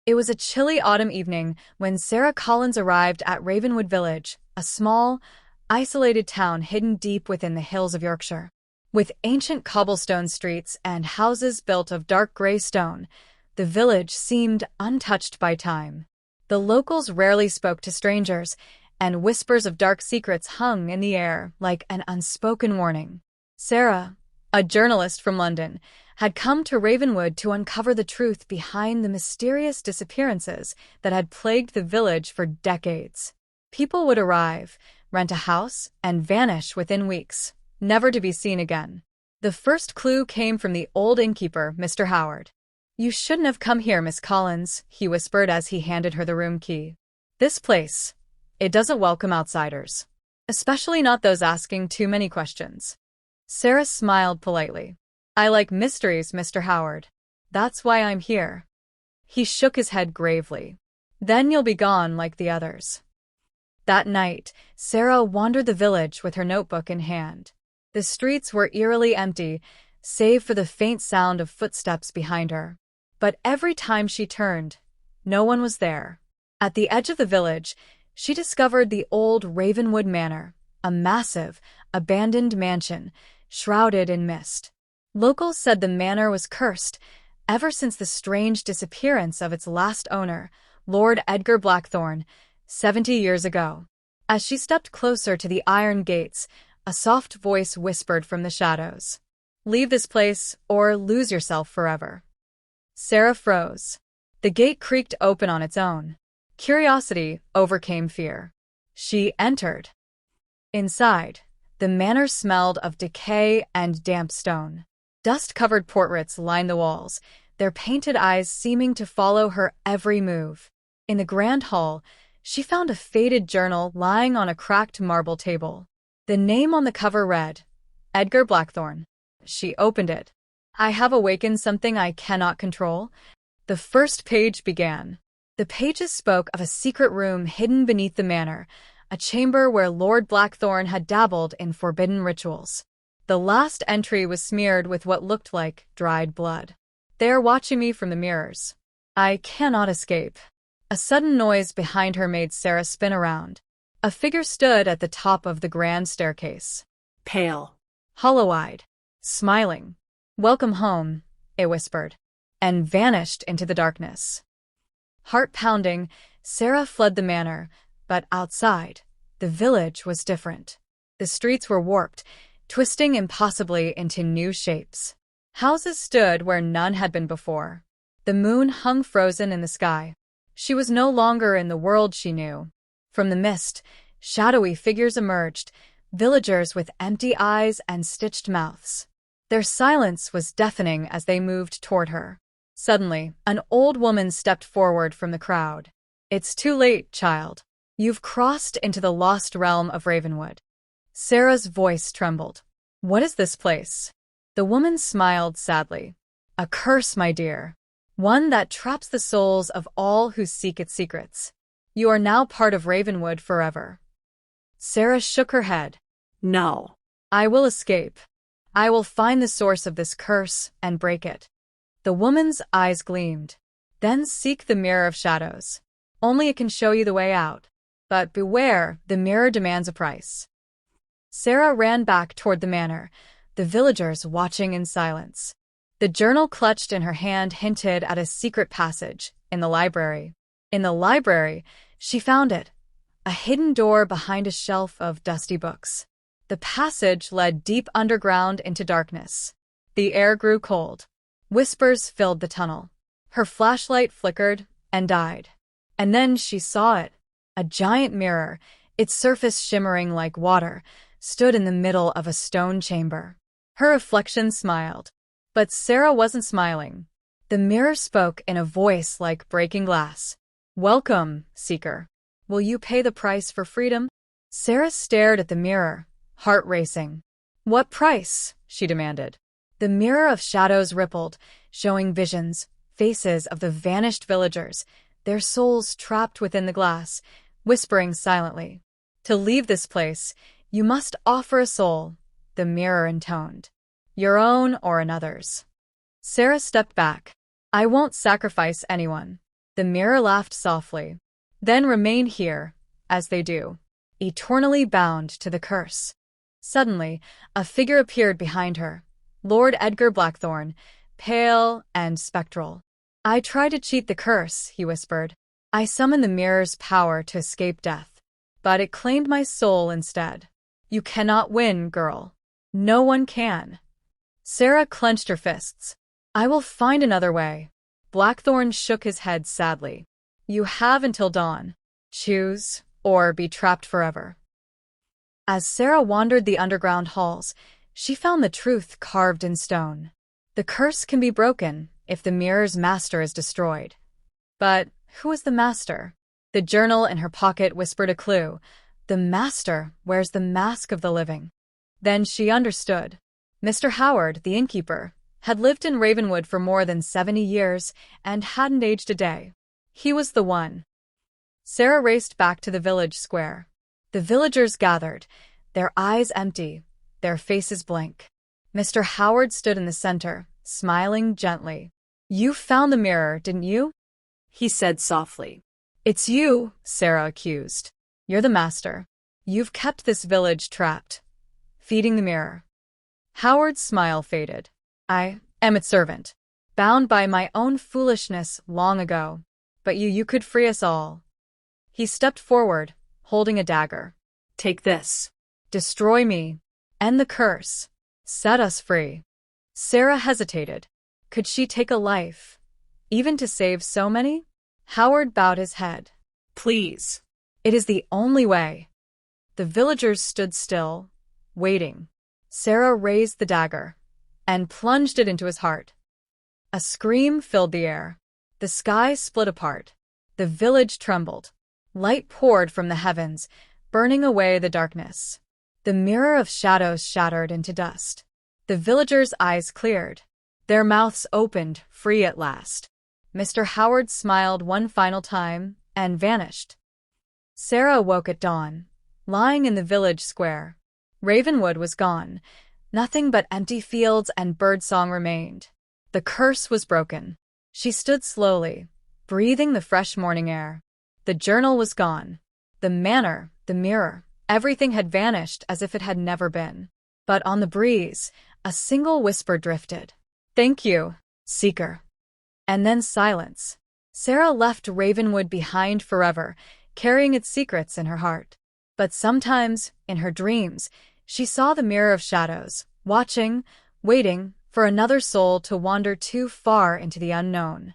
It was a chilly autumn evening when Sarah Collins arrived at Ravenwood Village, a small, isolated town hidden deep within the hills of Yorkshire. With ancient cobblestone streets and houses built of dark gray stone, the village seemed untouched by time. The locals rarely spoke to strangers, and whispers of dark secrets hung in the air like an unspoken warning. Sarah, a journalist from London, had come to Ravenwood to uncover the truth behind the mysterious disappearances that had plagued the village for decades. People would arrive, rent a house, and vanish within weeks, never to be seen again. The first clue came from the old innkeeper, Mr. Howard. "You shouldn't have come here, Miss Collins," he whispered as he handed her the room key. "This place, it doesn't welcome outsiders, especially not those asking too many questions." Sarah smiled politely. "I like mysteries, Mr. Howard. That's why I'm here." He shook his head gravely. "Then you'll be gone like the others." That night, Sarah wandered the village with her notebook in hand. The streets were eerily empty, save for the faint sound of footsteps behind her. But every time she turned, no one was there. At the edge of the village, she discovered the old Ravenwood Manor, a massive, abandoned mansion, shrouded in mist. Locals said the manor was cursed ever since the strange disappearance of its last owner, Lord Edgar Blackthorne, 70 years ago. As she stepped closer to the iron gates, a soft voice whispered from the shadows, "Leave this place or lose yourself forever." Sarah froze. The gate creaked open on its own. Curiosity overcame fear. She entered. Inside, the manor smelled of decay and damp stone. Dust-covered portraits lined the walls, their painted eyes seeming to follow her every move. In the grand hall, she found a faded journal lying on a cracked marble table. The name on the cover read, "Edgar Blackthorne." She opened it. "I have awakened something I cannot control." The first page began. The pages spoke of a secret room hidden beneath the manor, a chamber where Lord Blackthorne had dabbled in forbidden rituals. The last entry was smeared with what looked like dried blood. "They are watching me from the mirrors. I cannot escape." A sudden noise behind her made Sarah spin around. A figure stood at the top of the grand staircase. Pale, Hollow-eyed, smiling. "Welcome home," it whispered, and vanished into the darkness. Heart-pounding, Sarah fled the manor, but outside, the village was different. The streets were warped, twisting impossibly into new shapes. Houses stood where none had been before. The moon hung frozen in the sky. She was no longer in the world she knew. From the mist, shadowy figures emerged, villagers with empty eyes and stitched mouths. Their silence was deafening as they moved toward her. Suddenly, an old woman stepped forward from the crowd. "It's too late, child. You've crossed into the lost realm of Ravenwood." Sarah's voice trembled. "What is this place?" The woman smiled sadly. "A curse, my dear. One that traps the souls of all who seek its secrets. You are now part of Ravenwood forever." Sarah shook her head. no. "I will escape. I will find the source of this curse and break it." The woman's eyes gleamed. "Then seek the Mirror of Shadows. Only it can show you the way out. But beware, the mirror demands a price." Sarah ran back toward the manor, the villagers watching in silence. The journal clutched in her hand hinted at a secret passage in the library. In the library, she found it, a hidden door behind a shelf of dusty books. The passage led deep underground into darkness. The air grew cold. Whispers filled the tunnel. Her flashlight flickered and died. And then she saw it, a giant mirror, its surface shimmering like water, stood in the middle of a stone chamber. Her reflection smiled. But Sarah wasn't smiling. The mirror spoke in a voice like breaking glass. "Welcome, seeker. Will you pay the price for freedom?" Sarah stared at the mirror, heart racing. "What price?" she demanded. The Mirror of Shadows rippled, showing visions, faces of the vanished villagers, their souls trapped within the glass, whispering silently. "To leave this place, you must offer a soul," the mirror intoned. "Your own or another's." Sarah stepped back. "I won't sacrifice anyone." The mirror laughed softly. Then remain here, as they do, eternally bound to the curse. Suddenly, a figure appeared behind her. Lord Edgar Blackthorne, pale and spectral. I try to cheat the curse, he whispered. I summoned the mirror's power to escape death. But it claimed my soul instead. You cannot win, girl. No one can. Sarah clenched her fists. I will find another way. Blackthorne shook his head sadly. You have until dawn. Choose, or be trapped forever. As Sarah wandered the underground halls, she found the truth carved in stone. The curse can be broken if the mirror's master is destroyed. But who is the master? The journal in her pocket whispered a clue. The master wears the mask of the living. Then she understood. Mr. Howard, the innkeeper, had lived in Ravenwood for more than 70 years and hadn't aged a day. He was the one. Sarah raced back to the village square. The villagers gathered, their eyes empty, their faces blank. Mr. Howard stood in the center, smiling gently. You found the mirror, didn't you? He said softly. It's you, Sarah accused. You're the master. You've kept this village trapped, feeding the mirror. Howard's smile faded. I am its servant, bound by my own foolishness long ago. But you could free us all. He stepped forward, holding a dagger. Take this. Destroy me. End the curse. Set us free. Sarah hesitated. Could she take a life, even to save so many? Howard bowed his head. Please. It is the only way. The villagers stood still, waiting. Sarah raised the dagger and plunged it into his heart. A scream filled the air. The sky split apart. The village trembled. Light poured from the heavens, burning away the darkness. The mirror of shadows shattered into dust. The villagers' eyes cleared. Their mouths opened, free at last. Mr. Howard smiled one final time and vanished. Sarah awoke at dawn, lying in the village square. Ravenwood was gone. Nothing but empty fields and birdsong remained. The curse was broken. She stood slowly, breathing the fresh morning air. The journal was gone. The manor, the mirror, everything had vanished as if it had never been. But on the breeze, a single whisper drifted. Thank you, Seeker. And then silence. Sarah left Ravenwood behind forever, carrying its secrets in her heart. But sometimes, in her dreams, she saw the mirror of shadows, watching, waiting for another soul to wander too far into the unknown.